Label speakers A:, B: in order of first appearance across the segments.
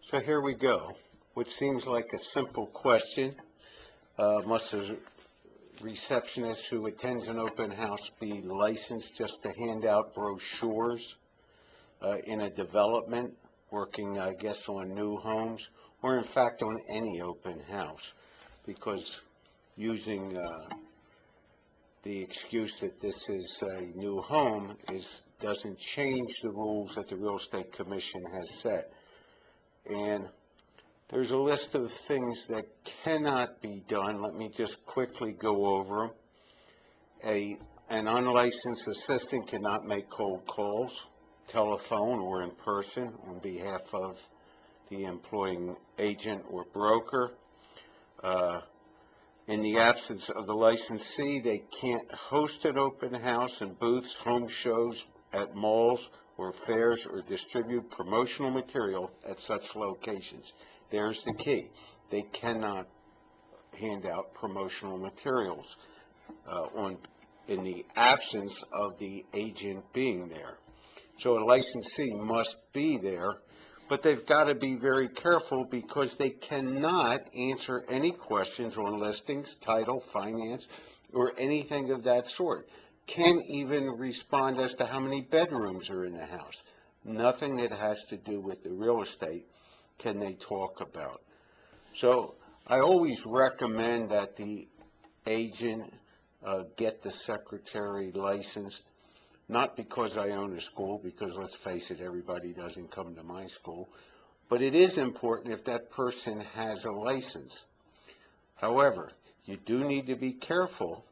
A: So here we go. What seems like a simple question, must a receptionist who attends an open house be licensed just to hand out brochures in a development, working, I guess, on new homes, or in fact on any open house? Because using the excuse that this is a new home doesn't change the rules that the Real Estate Commission has set. And there's a list of things that cannot be done. Let me just quickly go over them. An unlicensed assistant cannot make cold calls, telephone or in person, on behalf of the employing agent or broker. In the absence of the licensee, they can't host an open house and booths, home shows at malls or fairs, or distribute promotional material at such locations. There's the key. They cannot hand out promotional materials in the absence of the agent being there. So a licensee must be there, but they've got to be very careful because they cannot answer any questions on listings, title, finance, or anything of that sort. Can't even respond as to how many bedrooms are in the house. Nothing that has to do with the real estate can they talk about. So I always recommend that the agent get the secretary licensed, not because I own a school, because let's face it, everybody doesn't come to my school, but it is important if that person has a license. However, you do need to be careful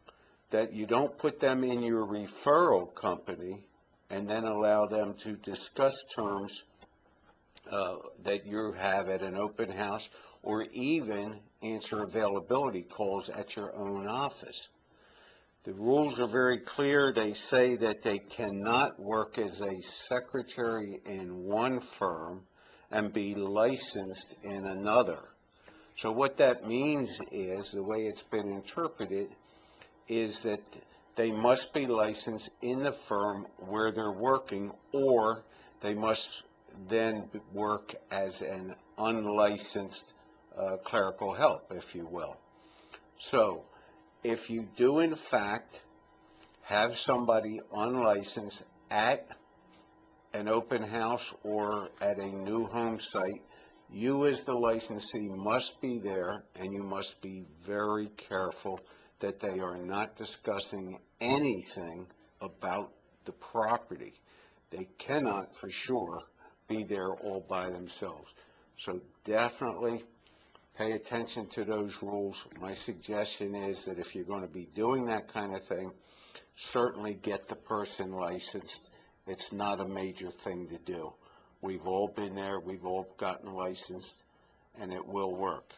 A: that you don't put them in your referral company and then allow them to discuss terms that you have at an open house, or even answer availability calls at your own office. The rules are very clear. They say that they cannot work as a secretary in one firm and be licensed in another. So what that means is, the way it's been interpreted, is that they must be licensed in the firm where they're working, or they must then work as an unlicensed clerical help, if you will. So if you do in fact have somebody unlicensed at an open house or at a new home site, you as the licensee must be there, and you must be very careful that they are not discussing anything about the property. They cannot for sure be there all by themselves. So definitely pay attention to those rules. My suggestion is that if you're going to be doing that kind of thing, certainly get the person licensed. It's not a major thing to do. We've all been there, we've all gotten licensed, and it will work.